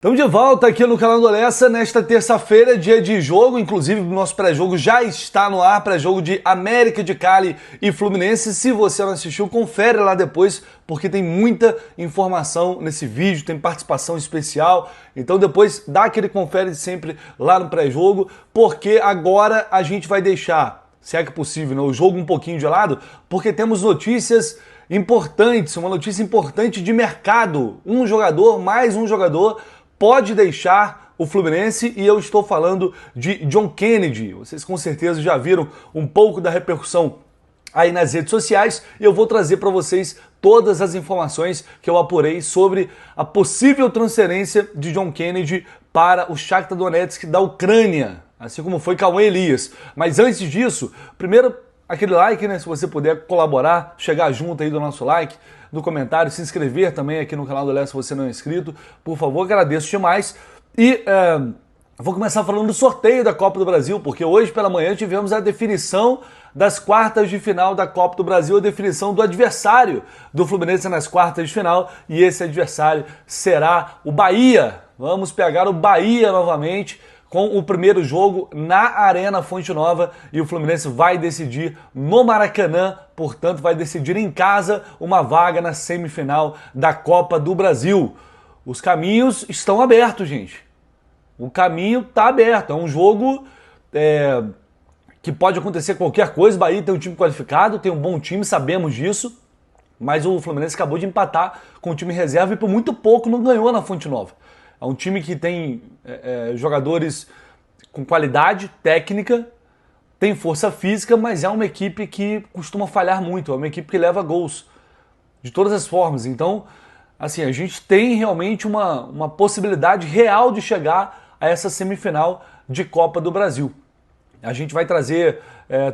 Estamos de volta aqui no canal do Lessa, nesta terça-feira, dia de jogo, inclusive o nosso pré-jogo já está no ar, pré-jogo de América de Cali e Fluminense. Se você não assistiu, confere lá depois, porque tem muita informação nesse vídeo, tem participação especial, então depois dá aquele confere sempre lá no pré-jogo, porque agora a gente vai deixar, se é que possível, né, o jogo um pouquinho de lado, porque temos notícias importantes, uma notícia importante de mercado, mais um jogador, pode deixar o Fluminense e eu estou falando de John Kennedy. Vocês com certeza já viram um pouco da repercussão aí nas redes sociais e eu vou trazer para vocês todas as informações que eu apurei sobre a possível transferência de John Kennedy para o Shakhtar Donetsk da Ucrânia, assim como foi Cauã Elias. Mas antes disso, primeiro aquele like, né? Se você puder colaborar, chegar junto aí do nosso like, no comentário, se inscrever também aqui no canal do Lessa se você não é inscrito, por favor, agradeço demais. E vou começar falando do sorteio da Copa do Brasil, porque hoje pela manhã tivemos a definição das quartas de final da Copa do Brasil, a definição do adversário do Fluminense nas quartas de final, e esse adversário será o Bahia. Vamos pegar o Bahia novamente, com o primeiro jogo na Arena Fonte Nova, e o Fluminense vai decidir no Maracanã, portanto vai decidir em casa uma vaga na semifinal da Copa do Brasil. Os caminhos estão abertos, gente. O caminho está aberto, é um jogo que pode acontecer qualquer coisa. O Bahia tem um time qualificado, tem um bom time, sabemos disso, mas o Fluminense acabou de empatar com o time reserva e por muito pouco não ganhou na Fonte Nova. É um time que tem jogadores com qualidade técnica, tem força física, mas é uma equipe que costuma falhar muito, é uma equipe que leva gols de todas as formas. Então, assim, a gente tem realmente uma possibilidade real de chegar a essa semifinal de Copa do Brasil. A gente vai trazer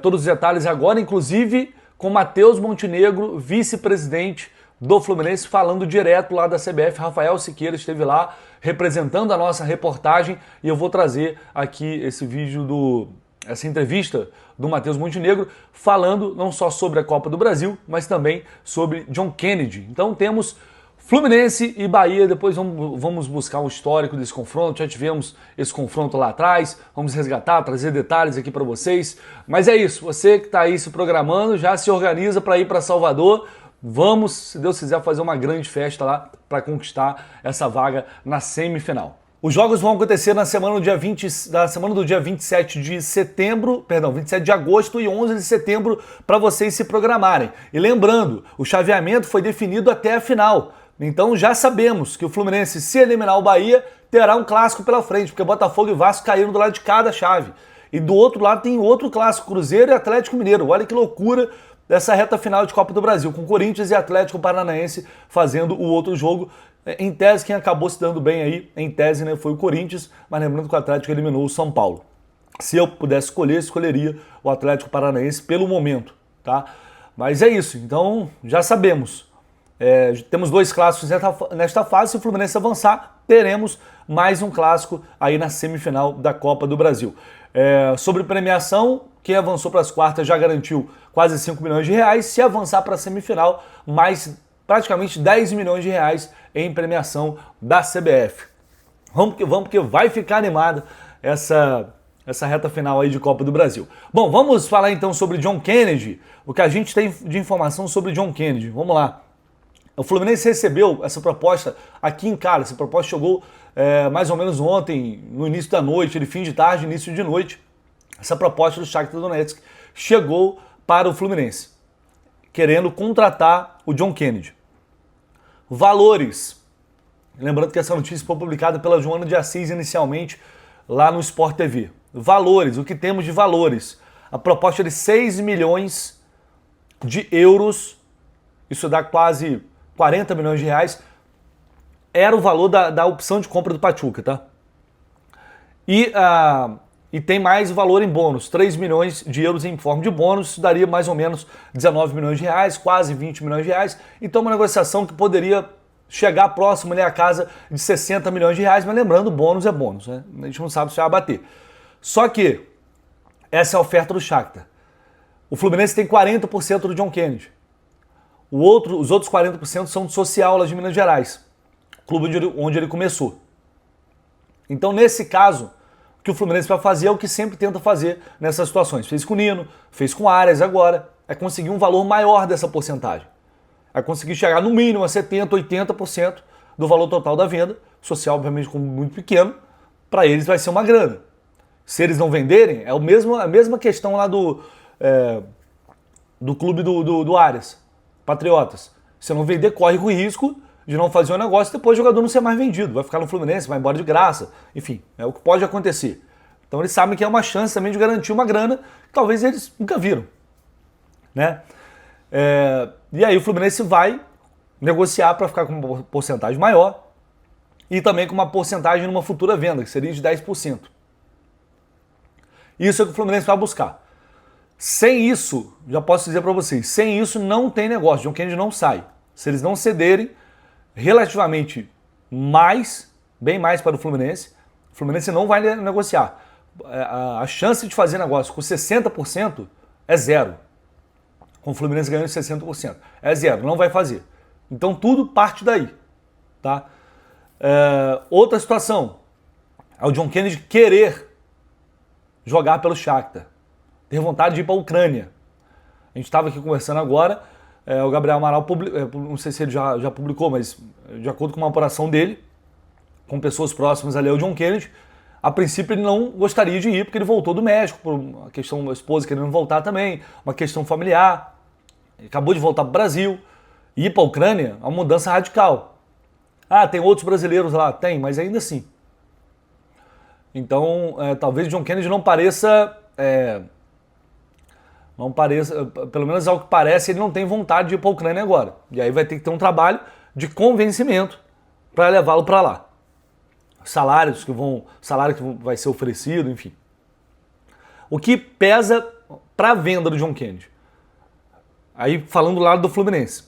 todos os detalhes agora, inclusive com Matheus Montenegro, vice-presidente do Fluminense, falando direto lá da CBF. Rafael Siqueira esteve lá representando a nossa reportagem e eu vou trazer aqui esse vídeo essa entrevista do Matheus Montenegro falando não só sobre a Copa do Brasil, mas também sobre John Kennedy. Então temos Fluminense e Bahia, depois vamos buscar o histórico desse confronto, já tivemos esse confronto lá atrás, vamos resgatar, trazer detalhes aqui para vocês. Mas é isso, você que está aí se programando, já se organiza para ir para Salvador. Vamos, se Deus quiser, fazer uma grande festa lá para conquistar essa vaga na semifinal. Os jogos vão acontecer na semana do dia 27 de setembro, perdão, 27 de agosto e 11 de setembro para vocês se programarem. E lembrando, o chaveamento foi definido até a final. Então já sabemos que o Fluminense, se eliminar o Bahia, terá um clássico pela frente, porque Botafogo e Vasco caíram do lado de cada chave. E do outro lado tem outro clássico, Cruzeiro e Atlético Mineiro. Olha que loucura dessa reta final de Copa do Brasil, com Corinthians e Atlético Paranaense fazendo o outro jogo. Em tese, quem acabou se dando bem aí, em tese, né, foi o Corinthians, mas lembrando que o Atlético eliminou o São Paulo. Se eu pudesse escolher, escolheria o Atlético Paranaense pelo momento, tá? Mas é isso, então já sabemos. Temos dois clássicos nesta fase. Se o Fluminense avançar, teremos mais um clássico aí na semifinal da Copa do Brasil. Sobre premiação, quem avançou para as quartas já garantiu quase 5 milhões de reais. Se avançar para a semifinal, mais praticamente 10 milhões de reais em premiação da CBF. Vamos porque vai ficar animada essa reta final aí de Copa do Brasil. Bom, vamos falar então sobre John Kennedy, o que a gente tem de informação sobre John Kennedy. Vamos lá. O Fluminense recebeu essa proposta aqui em Cali. Essa proposta chegou mais ou menos ontem, no início da noite, fim de tarde, início de noite. Essa proposta do Shakhtar Donetsk chegou para o Fluminense, querendo contratar o John Kennedy. Valores. Lembrando que essa notícia foi publicada pela Joana de Assis inicialmente lá no Sport TV. Valores, o que temos de valores? A proposta de 6 milhões de euros, isso dá quase 40 milhões de reais, era o valor da opção de compra do Pachuca, tá? E tem mais valor em bônus, 3 milhões de euros em forma de bônus, isso daria mais ou menos 19 milhões de reais, quase 20 milhões de reais. Então uma negociação que poderia chegar próximo ali à casa de 60 milhões de reais, mas lembrando, bônus é bônus, né? A gente não sabe se vai bater. Só que essa é a oferta do Shakhtar. O Fluminense tem 40% do John Kennedy. Os outros 40% são do Social lá de Minas Gerais, clube onde ele começou. Então, nesse caso, o que o Fluminense vai fazer é o que sempre tenta fazer nessas situações. Fez com o Nino, fez com o Arias agora, é conseguir um valor maior dessa porcentagem. É conseguir chegar no mínimo a 70%, 80% do valor total da venda, social obviamente como muito pequeno, para eles vai ser uma grana. Se eles não venderem, é a mesma questão lá do clube do Arias, Patriotas. Se não vender, corre o risco de não fazer um negócio e depois o jogador não ser mais vendido. Vai ficar no Fluminense, vai embora de graça. Enfim, é o que pode acontecer. Então eles sabem que é uma chance também de garantir uma grana que talvez eles nunca viram. Né? E aí o Fluminense vai negociar para ficar com uma porcentagem maior e também com uma porcentagem numa futura venda, que seria de 10%. Isso é o que o Fluminense vai buscar. Sem isso, já posso dizer para vocês, sem isso não tem negócio, John Kennedy não sai. Se eles não cederem relativamente mais, bem mais para o Fluminense não vai negociar. A chance de fazer negócio com 60% é zero. Com o Fluminense ganhando 60%. É zero, não vai fazer. Então tudo parte daí. Tá? Outra situação é o John Kennedy querer jogar pelo Shakhtar. Ter vontade de ir para a Ucrânia. A gente estava aqui conversando agora, o Gabriel Amaral, não sei se ele já publicou, mas de acordo com uma apuração dele, com pessoas próximas ali ao John Kennedy, a princípio ele não gostaria de ir porque ele voltou do México, por uma questão da esposa querendo voltar também, uma questão familiar, ele acabou de voltar para o Brasil, ir para a Ucrânia é uma mudança radical. Ah, tem outros brasileiros lá? Tem, mas ainda assim. Então, talvez John Kennedy não pareça, pelo menos ao que parece, ele não tem vontade de ir para a Ucrânia agora. E aí vai ter que ter um trabalho de convencimento para levá-lo para lá. Salário que vai ser oferecido, enfim. O que pesa para a venda do John Kennedy? Aí falando do lado do Fluminense,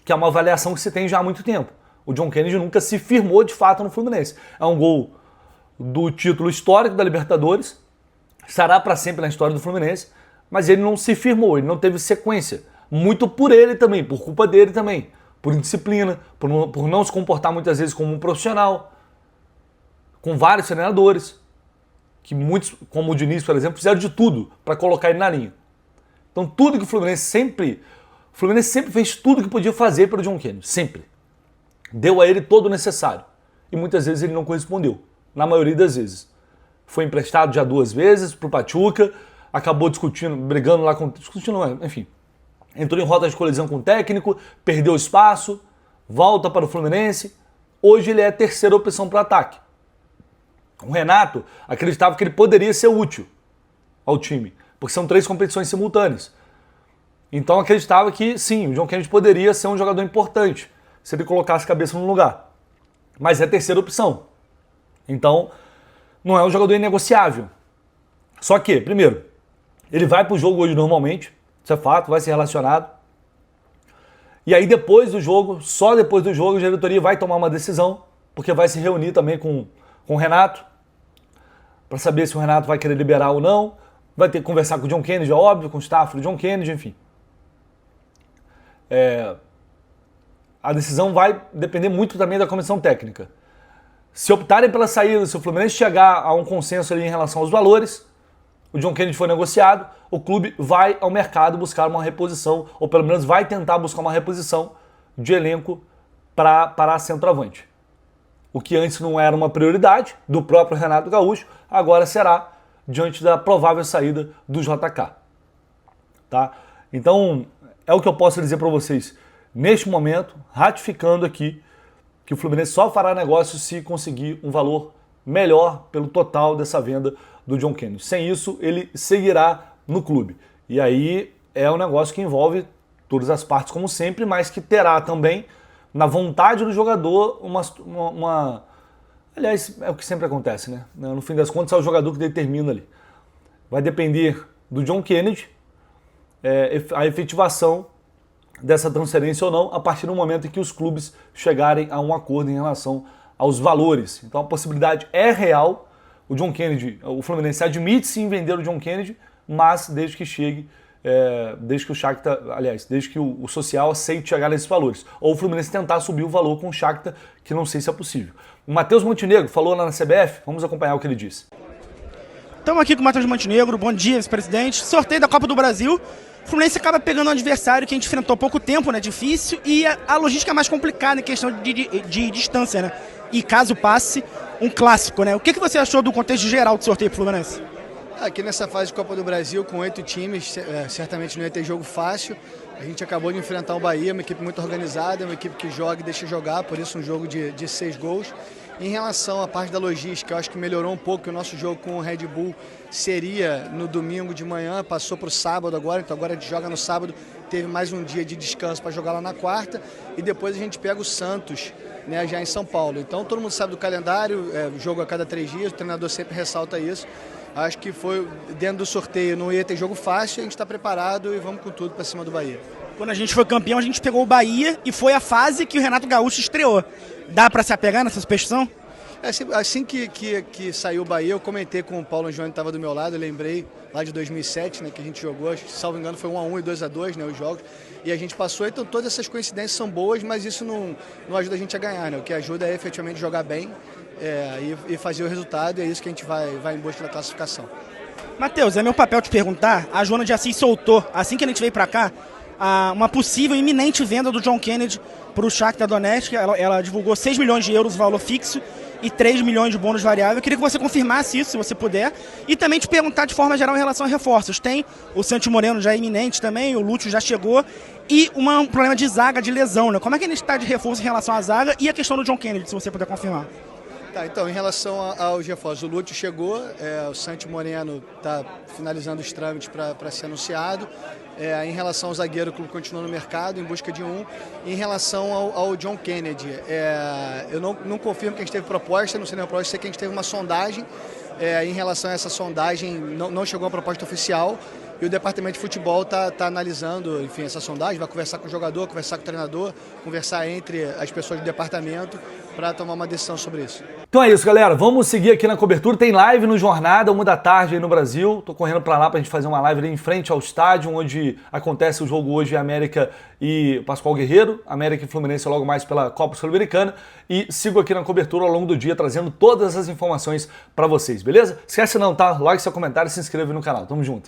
que é uma avaliação que se tem já há muito tempo. O John Kennedy nunca se firmou de fato no Fluminense. É um gol do título histórico da Libertadores, estará para sempre na história do Fluminense, mas ele não se firmou, ele não teve sequência. Muito por ele também, por culpa dele também. Por indisciplina, por não se comportar muitas vezes como um profissional. Com vários treinadores, que muitos, como o Diniz, por exemplo, fizeram de tudo para colocar ele na linha. Então tudo que o Fluminense sempre fez tudo que podia fazer pelo John Kennedy, sempre. Deu a ele todo o necessário. E muitas vezes ele não correspondeu, na maioria das vezes. Foi emprestado já 2 vezes para o Pachuca, acabou brigando lá enfim. Entrou em rota de colisão com o técnico, perdeu espaço, volta para o Fluminense. Hoje ele é a terceira opção para o ataque. O Renato acreditava que ele poderia ser útil ao time, porque são 3 competições simultâneas. Então acreditava que sim, o John Kennedy poderia ser um jogador importante, se ele colocasse a cabeça no lugar. Mas é a terceira opção. Então, não é um jogador inegociável. Só que, primeiro, ele vai para o jogo hoje normalmente, isso é fato, vai ser relacionado. E aí depois do jogo, só depois do jogo, a diretoria vai tomar uma decisão, porque vai se reunir também com o Renato, para saber se o Renato vai querer liberar ou não. Vai ter que conversar com o John Kennedy, é óbvio, com o staff do John Kennedy, enfim. A decisão vai depender muito também da comissão técnica. Se optarem pela saída, se o Fluminense chegar a um consenso ali em relação aos valores, o John Kennedy foi negociado, o clube vai ao mercado buscar uma reposição, ou pelo menos vai tentar buscar uma reposição de elenco para centroavante. O que antes não era uma prioridade do próprio Renato Gaúcho, agora será diante da provável saída do JK. Tá? Então, é o que eu posso dizer para vocês neste momento, ratificando aqui que o Fluminense só fará negócio se conseguir um valor melhor pelo total dessa venda do John Kennedy. Sem isso, ele seguirá no clube. E aí é um negócio que envolve todas as partes, como sempre, mas que terá também, na vontade do jogador, Aliás, é o que sempre acontece, né? No fim das contas, é o jogador que determina ali. Vai depender do John Kennedy a efetivação dessa transferência ou não, a partir do momento em que os clubes chegarem a um acordo em relação aos valores. Então a possibilidade é real. O John Kennedy, o Fluminense admite sim vender o John Kennedy, mas desde que chegue, desde que o Shakhtar, aliás, desde que o social aceite chegar nesses valores. Ou o Fluminense tentar subir o valor com o Shakhtar, que não sei se é possível. O Matheus Montenegro falou lá na CBF, vamos acompanhar o que ele disse. Estamos aqui com o Matheus Montenegro, bom dia, vice-presidente. Sorteio da Copa do Brasil. O Fluminense acaba pegando um adversário que a gente enfrentou há pouco tempo, né? Difícil, e a logística é mais complicada em questão de distância, né? E caso passe, um clássico, né? O que você achou do contexto geral do sorteio pro Fluminense? Aqui nessa fase de Copa do Brasil, com 8 times, certamente não ia ter jogo fácil. A gente acabou de enfrentar o Bahia, uma equipe muito organizada, uma equipe que joga e deixa jogar, por isso um jogo de 6 gols. Em relação à parte da logística, eu acho que melhorou um pouco, que o nosso jogo com o Red Bull seria no domingo de manhã, passou para o sábado agora, então agora a gente joga no sábado, teve mais um dia de descanso para jogar lá na quarta, e depois a gente pega o Santos, né, já em São Paulo. Então todo mundo sabe do calendário, jogo a cada 3 dias, o treinador sempre ressalta isso. Acho que foi dentro do sorteio, não ia ter jogo fácil, a gente está preparado e vamos com tudo para cima do Bahia. Quando a gente foi campeão, a gente pegou o Bahia e foi a fase que o Renato Gaúcho estreou. Dá para se apegar nessa superstição? Assim que saiu o Bahia, eu comentei com o Paulo João, que estava do meu lado, eu lembrei lá de 2007, né, que a gente jogou, acho que, salvo engano, foi 1-1 e 2-2, né, os jogos, e a gente passou, então todas essas coincidências são boas, mas isso não ajuda a gente a ganhar, né, o que ajuda é efetivamente jogar bem e fazer o resultado, e é isso que a gente vai em busca da classificação. Matheus, é meu papel te perguntar, a Joana de Assis soltou, assim que a gente veio para cá, uma possível iminente venda do John Kennedy para o Shakhtar Donetsk. Ela divulgou 6 milhões de euros valor fixo e 3 milhões de bônus variável. Eu queria que você confirmasse isso, se você puder, e também te perguntar de forma geral em relação a reforços. Tem o Santi Moreno já iminente também, o Lúcio já chegou, e um problema de zaga, de lesão, né? Como é que a gente está de reforço em relação à zaga e a questão do John Kennedy, se você puder confirmar? Tá, então, em relação aos reforços, o Lúcio chegou, o Santi Moreno está finalizando os trâmites para ser anunciado. Em relação ao zagueiro, o clube continua no mercado em busca de um. Em relação ao John Kennedy, eu não confirmo que a gente teve proposta, não sei nem a proposta, sei que a gente teve uma sondagem. Em relação a essa sondagem, não chegou a proposta oficial. E o departamento de futebol está analisando, enfim, essa sondagem, vai conversar com o jogador, conversar com o treinador, conversar entre as pessoas do departamento para tomar uma decisão sobre isso. Então é isso, galera. Vamos seguir aqui na cobertura. Tem live no Jornada, 1 da tarde aí no Brasil. Tô correndo para lá pra gente fazer uma live ali em frente ao estádio, onde acontece o jogo hoje, América e Pascoal Guerreiro, América e Fluminense logo mais pela Copa Sul-Americana. E sigo aqui na cobertura ao longo do dia, trazendo todas as informações para vocês, beleza? Esquece não, tá? Like seu comentário e se inscreve no canal. Tamo junto.